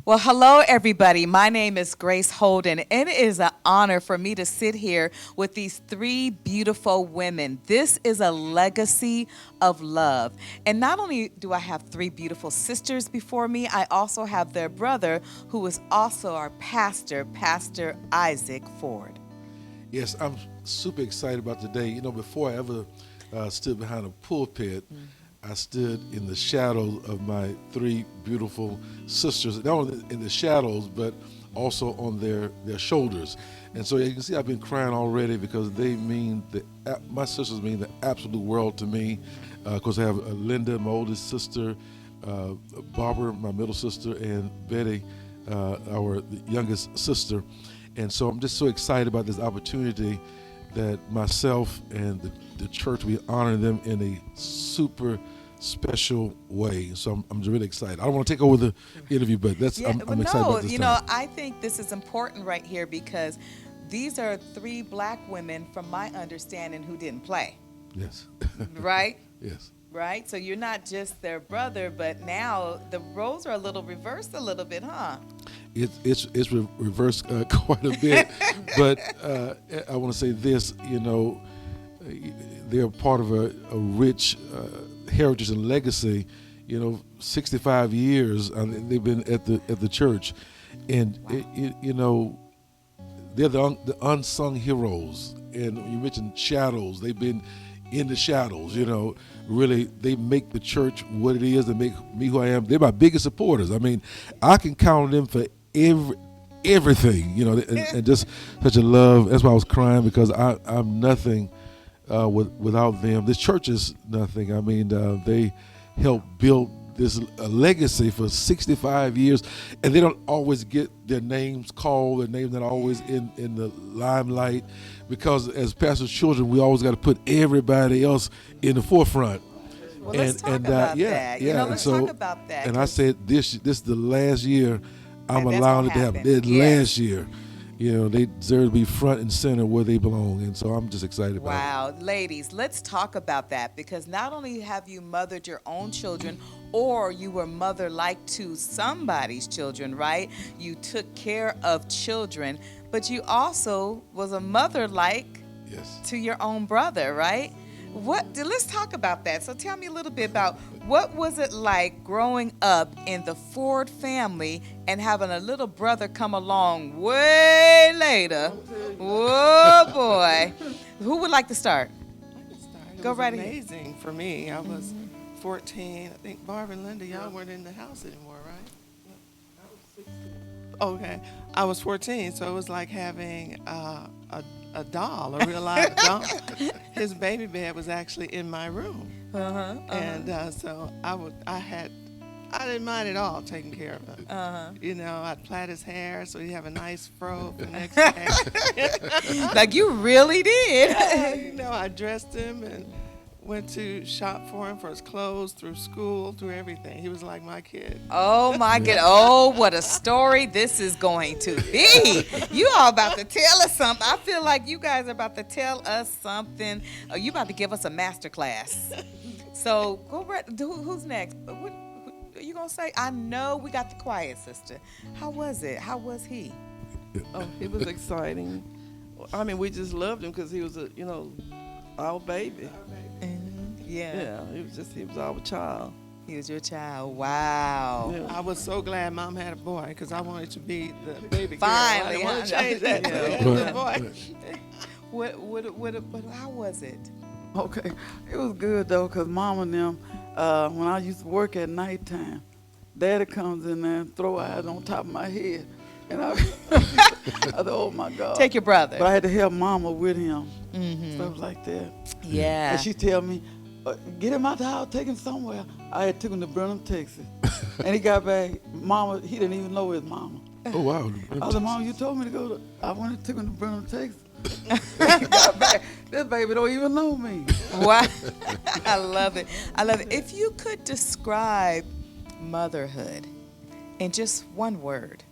Well, hello, everybody. My name is Grace Holden, and it is an honor for me to sit here with these three beautiful women. This is a legacy of love. And not only do I have three beautiful sisters before me, I also have their brother, who is also our pastor, Pastor Isaac Ford. Yes, I'm super excited about today. You know, before I ever stood behind a pulpit, I stood in the shadows of my three beautiful sisters, not only in the shadows, but also on their shoulders. And so you can see I've been crying already because they mean, my sisters mean the absolute world to me. Of course, I have Linda, my oldest sister, Barbara, my middle sister, and Betty, our youngest sister. And so I'm just so excited about this opportunity that myself and the church, we honor them in a super special way. So I'm really excited. I don't want to take over the interview, but I'm excited about this time. I think this is important right here because these are three black women, from my understanding, who didn't play. Yes. Right? Yes. Right? So you're not just their brother, but now the roles are a little reversed a little bit, huh? It's reversed quite a bit, but I want to say this. You know, they're part of a rich heritage and legacy. You know, 65 years they've been at the church, and wow. you know, they're the unsung heroes. And you mentioned shadows; they've been in the shadows. You know, really, they make the church what it is. They make me who I am. They're my biggest supporters. I mean, I can count on them for everything, you know, and just such a love. That's why I was crying, because I'm nothing without them. This church is nothing. I mean, they helped build this legacy for 65 years, and they don't always get their names called. Their names not always in the limelight, because as pastors' children, we always got to put everybody else in the forefront. Well, let's talk about that. Yeah. Let's talk about that. And I said this is the last year I'm and allowing it to happen. Yes. Last year. You know, they deserve to be front and center where they belong. And so I'm just excited about it. Wow. Ladies, let's talk about that, because not only have you mothered your own children, or you were mother-like to somebody's children, right? You took care of children, but you also was a mother-like to your own brother, right? Let's talk about that. So tell me a little bit about what was it like growing up in the Ford family and having a little brother come along way later. Oh boy. Who would like to start? I can start. Go right ahead. ahead. Amazing for me. I was 14. I think Barbara and Linda, y'all weren't in the house anymore, right? I was 16. Okay. I was 14, so it was like having a doll, a real live doll. His baby bed was actually in my room. And so I didn't mind at all taking care of him. You know, I'd plait his hair so he'd have a nice fro for the next day. Like you really did. Yeah, you know, I dressed him and went to shop for him for his clothes, through school, through everything. He was like my kid. Oh my God. Oh, what a story this is going to be. You all about to tell us something. I feel like you guys are about to tell us something. Oh, you about to give us a master class. So go right. Who's next? What are you going to say? I know we got the quiet sister. How was it? How was he? Oh, it was exciting. I mean, we just loved him because he was our baby. Yeah. He was our child. He was your child. Wow. Yeah. I was so glad Mom had a boy, because I wanted to be the baby girl. Finally, I didn't want to change that to Yeah. a little boy. But how was it? Okay. It was good, though, because Mom and them, when I used to work at nighttime, Daddy comes in there and throw eyes on top of my head. And I thought, oh, my God. Take your brother. But I had to help Mama with him. Mm-hmm. Stuff like that. Yeah. And she tell me, get him out the house, take him somewhere. I had took him to Brenham, Texas. And he got back. Mama, he didn't even know his mama. Oh, wow. I said, Mom, you told me to go to, I went and took him to Brenham, Texas. He got back. This baby don't even know me. Wow. I love it. I love it. If you could describe motherhood in just one word,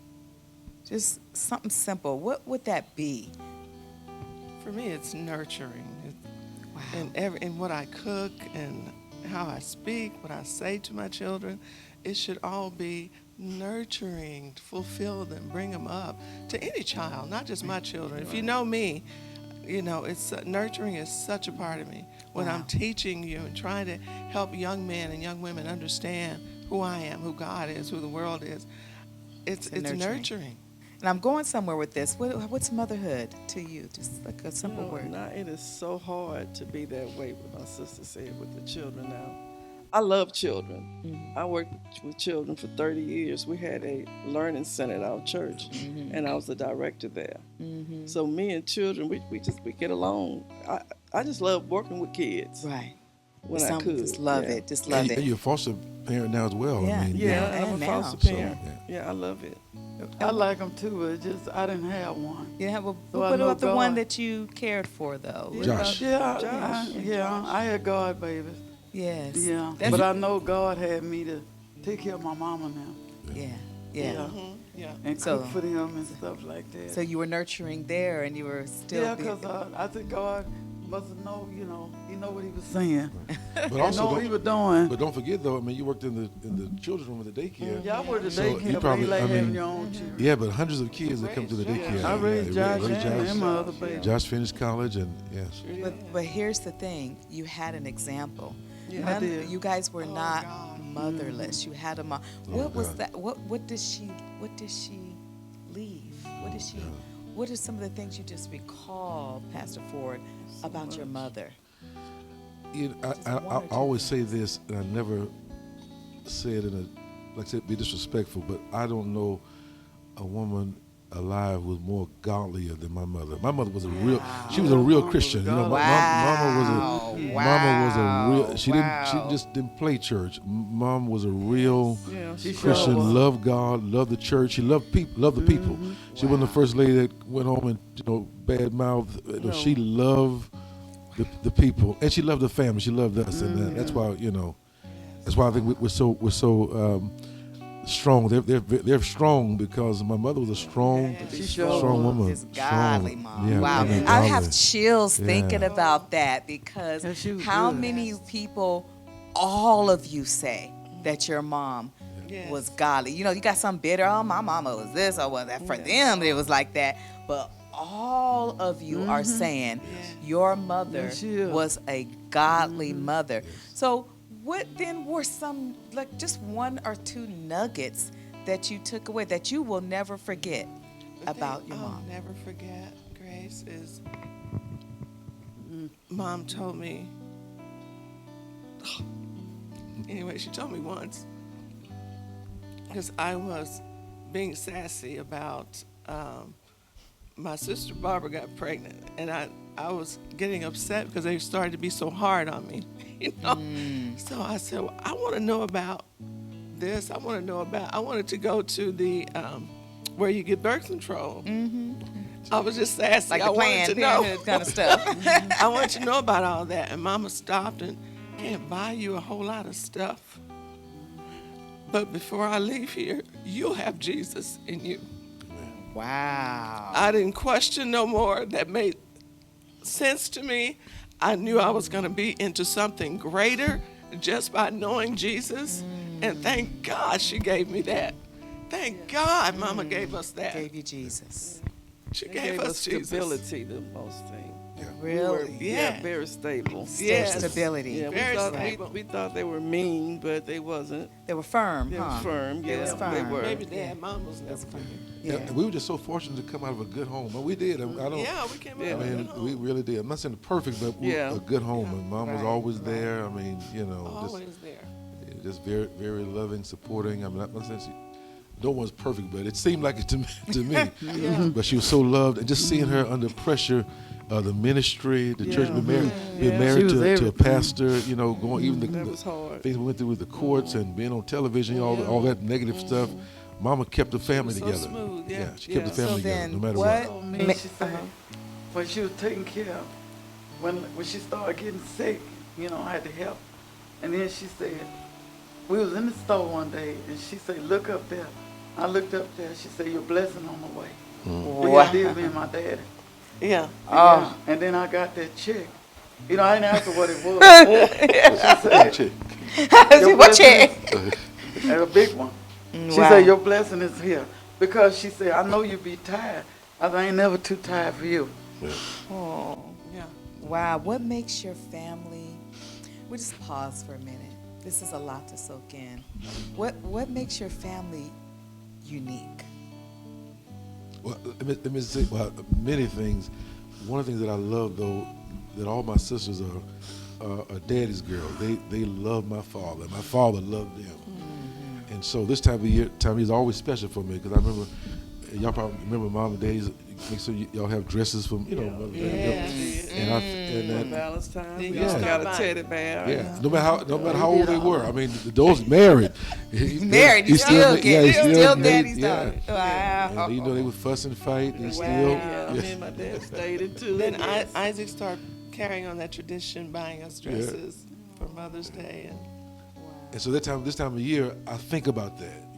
just something simple, what would that be? For me, it's nurturing. Wow. In what I cook and how I speak, what I say to my children, it should all be nurturing, fulfill them, bring them up to any child, not just my children. If you know me, you know, it's nurturing is such a part of me. When I'm teaching you and trying to help young men and young women understand who I am, who God is, who the world is, it's nurturing. And I'm going somewhere with this. What's motherhood to you? Just like a simple word. Now, it is so hard to be that way, what my sister said, with the children now. I love children. I worked with children for 30 years. We had a learning center at our church, and I was the director there. So me and children, we get along. I just love working with kids. Right. When I could. Just love it. Just love And it. you're a foster parent now as well. Yeah. I mean, Yeah, I'm and a now. foster parent. So, Yeah, I love it. I like them too, but just I didn't have one. Yeah, well, So I what know about the one God. that you cared for, though? Josh. I had God babies. Yes. Yeah, That's- but I know God had me to take care of my mama now. Yeah. Yeah. And So- cook for them and stuff like that. So you were nurturing there, and you were still. yeah, because I think God must have known, He know what He was saying. But He also, know what He was don't, doing. but don't forget though. I mean, you worked in the children's room at the daycare. Yeah, I worked at So daycare, you but probably- you like I mean, having your own children. Yeah, but hundreds of kids that come to the daycare. I raised Yeah, Josh and my other baby. Josh finished college, and yes. But here's the thing: you had an example. Yeah, I did. You guys were not God. motherless. You had a mom. Oh, What was God. that? What did she leave? What are some of the things you just recall, Pastor Ford, about your mother? You know, Just I one or two always say this, and I never say it like I said, be disrespectful, but I don't know a woman alive was more godlier than my mother. My mother was she was a real Christian. You know, Wow. Mama was a real. She Wow. just didn't play church. Mom was a real Yeah, she Christian. sure was. Loved God, loved the church. She loved people. Loved the people. She wasn't the first lady that went home and bad mouth. No. She loved the people, and she loved the family. She loved us, and that's why that's why I think we're so strong. They're strong because my mother was a strong, strong woman. This godly mom. Yeah, Wow. mean, I have godly. chills Yeah. thinking about that because Yeah, she was how good. many people, all of you say that your mom Yes. was godly. You got some bitter, oh, my mama was this or was that. For them, it was like that. But all of you are saying your mother Yes, she is. was a godly mother. So what then were some, like just one or two nuggets that you took away that you will never forget The about thing your I'll mom? never forget, Grace, is Mom told me. Anyway, she told me once because I was being sassy about my sister Barbara got pregnant, and I was getting upset because they started to be so hard on me, So I said, well, I want to know about this. I wanted to go to the where you get birth control. I was just sassy. Like I the wanted Planned to know. Parenthood kind of stuff. I wanted to know about all that, and Mama stopped and can't buy you a whole lot of stuff. But before I leave here, you'll have Jesus in you. Wow. I didn't question no more. That made sense to me. I knew I was going to be into something greater just by knowing Jesus. And thank God she gave me that. Thank God Mama gave us that. Gave you Jesus. She They gave us Jesus. stability, the most thing. Really? Yeah. Very stable. Yes. Stability. Yeah, Very we stable. we thought they were mean, but they wasn't. They were firm, They huh? were firm. They Yeah, was they firm. were. Maybe Dad, Mom was never firm. Yeah. And we were just so fortunate to come out of a good home. Well, we did. I don't. Yeah, we came out I of mean, it home. we really did. I'm not saying perfect, but Yeah. a good home. And Mom was Right, always there. I mean, Always there. just very, very loving, supporting. I'm not saying no one's perfect, but it seemed like it to me. But she was so loved, and just seeing her under pressure, the ministry, the church, being She married was to a everything. pastor, going even That the was hard. things we went through with the courts and being on television, all that negative stuff. Mama kept the family was so together. smooth, yeah. She kept the Yeah. family So together, then no matter what- what. Me, she said, when she was taking care of, when she started getting sick, I had to help. And then she said, we was in the store one day, and she said, look up there. I looked up there. She said, your blessing on the way. Wow. It did me and my daddy. Yeah. Yeah. And then I got that check. I didn't ask her what it was. She said, your What blessing check? is- and a big one. She said, your blessing is here. Because she said, I know you be tired. I ain't never too tired for you. Yeah. Oh, Yeah. wow. What makes your family? We'll just pause for a minute. This is a lot to soak in. What makes your family unique? Well, let me say many things. One of the things that I love, though, that all my sisters are daddy's girls. They love my father. My father loved them. Mm-hmm. And so this time of year is always special for me because I remember, y'all probably remember Mom and Dad's. Make sure y'all have dresses from Mother Yes. and Valentine's. Then We you all stop got a by. teddy bear. yeah, no matter how old they were. I mean, those married. Married, you He's still get he's still married, daddy's yeah. daughter. Wow. And they would fuss and fight. They still. Yeah, me and my dad stayed it too. Then Isaac started carrying on that tradition, buying us dresses for Mother's Day. And so this time of year, I think about that.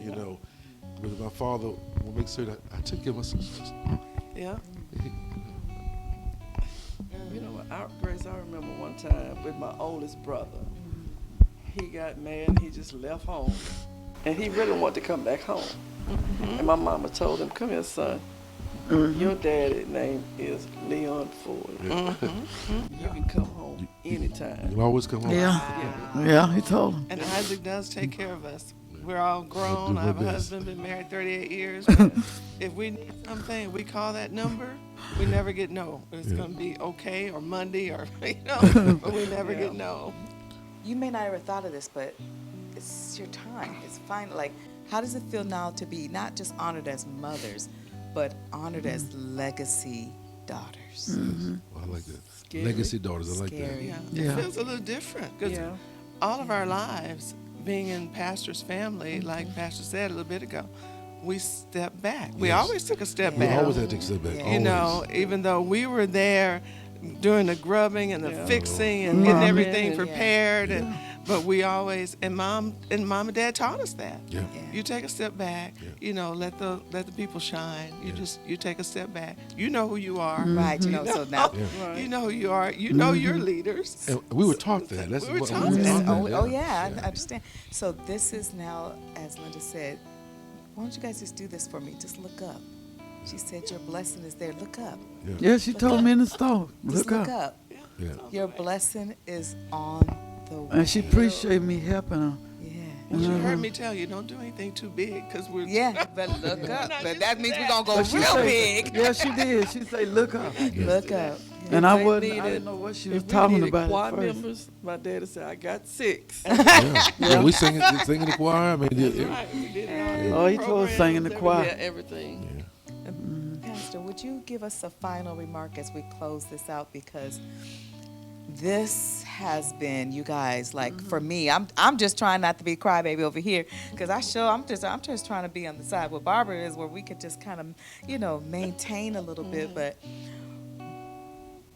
Because my father will make sure that I took care of my sisters. Yeah. You know what, Grace, I remember one time with my oldest brother. He got mad and he just left home. And he really wanted to come back home. And my mama told him, come here, son. Your daddy's name is Leon Ford. You can come home anytime. You'll always come home. Yeah, he told him. And Isaac does take care of us. We're all grown. my I have a best. husband, been married 38 years. But if we need something, we call that number. We never get no. It's going to be okay or Monday or, but we never get no. You may not have ever thought of this, but it's your time. It's fine. Like, how does it feel now to be not just honored as mothers, but honored as legacy daughters? Well, I like that. Scary. Legacy daughters, I like Scary. that. It feels a little different because all of our lives being in Pastor's family, like Pastor said a little bit ago, we stepped back. We Yes. always took a step We back. always had to take a step back. Yeah. Always. Even though we were there doing the grubbing and the fixing and Mom getting and everything Dad. prepared, but we always and mom and dad taught us that. Yeah. You take a step back. Let the people shine. You take a step back. You know who you are. Right. So now. You know who you are. You know your leaders. And we were taught that. That's We were what taught we that. I understand. So this is now, as Linda said, why don't you guys just do this for me? Just look up. She said your blessing is there. Look up. Yeah, she told me in the store. Just Look up. Yeah. Your blessing is on the way. And she appreciated me helping her. Yeah. You heard me tell you, don't do anything too big because we're Yeah, but look up. But that means we're going to go But she real say- big. Yeah, she did. She said, look up. Look up. And I didn't know what she was talking about choir at first. members, my daddy said, I got 6. Yeah, we sing in the choir. I mean, right. We did it all. Oh, he told us sing in the Yeah, choir. everything. Pastor, would you give us a final remark as we close this out? Because this has been, you guys, like for me, I'm just trying not to be a crybaby over here because I'm just trying to be on the side where Barbara is, where we could just kind of, maintain a little bit, but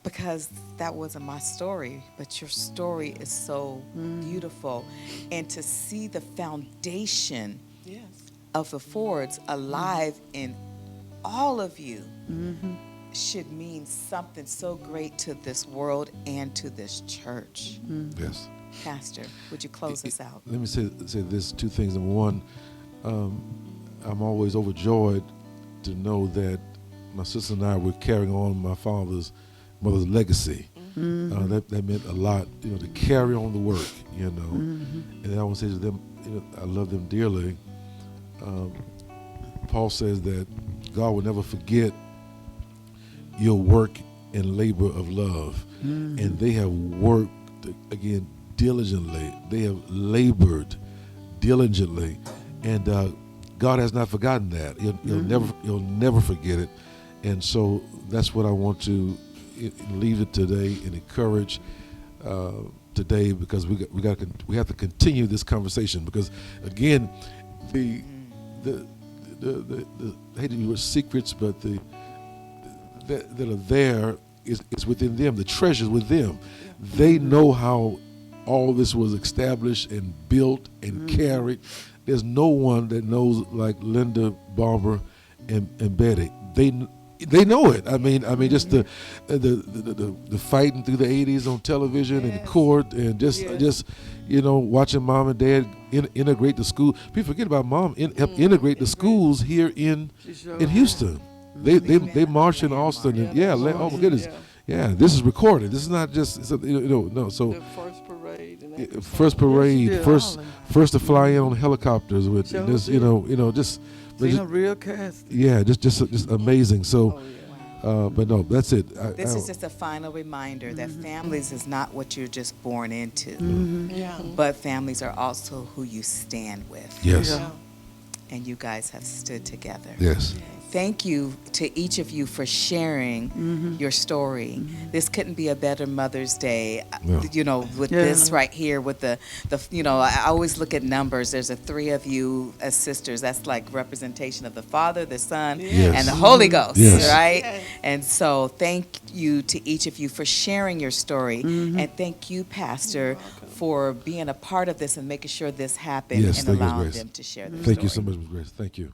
because that wasn't my story, but your story is so beautiful, and to see the foundation Yes. of the Fords alive in all of you should mean something so great to this world and to this church. yes. Pastor, would you close us out? Let me say this: two things. Number one, I'm always overjoyed to know that my sister and I were carrying on my mother's legacy. That meant a lot, to carry on the work, And I want to say to them, I love them dearly. Paul says that God will never forget your work and labor of love. And they have worked, again, diligently. They have labored diligently. And God has not forgotten that. He'll never forget it. And so that's what I want to leave it today and encourage today, because we have to continue this conversation, because again, the I hate to use secrets, but that are there is within them. The treasures with them. They know how all this was established and built and carried. There's no one that knows like Linda, Barbara, and Betty. They know it. I mean, just the fighting through the '80s on television and court, and just watching mom and dad integrate the school. People forget about mom help integrate the schools here in Houston. They march in Austin, and oh my goodness, this is recorded. This is not just no. So The first parade. And first parade, did. first to fly in on helicopters with Sure this, did. just. Seen a real cast. Yeah, just amazing. So, but no, that's it. This is just a final reminder that families is not what you're just born into, Yeah. but families are also who you stand with. yes, Yeah. And you guys have stood together. yes, Thank you to each of you for sharing your story. This couldn't be a better Mother's Day, No. with this right here with the I always look at numbers. There's a 3 of you as sisters. That's like representation of the Father, the Son, Yes. and the Holy Ghost, Yes. right? Yes. And so thank you to each of you for sharing your story. And thank you, Pastor, for being a part of this and making sure this happened Yes, and thank you, allowing Grace. them to share their Thank you so story. much, Ms. Grace. Thank you.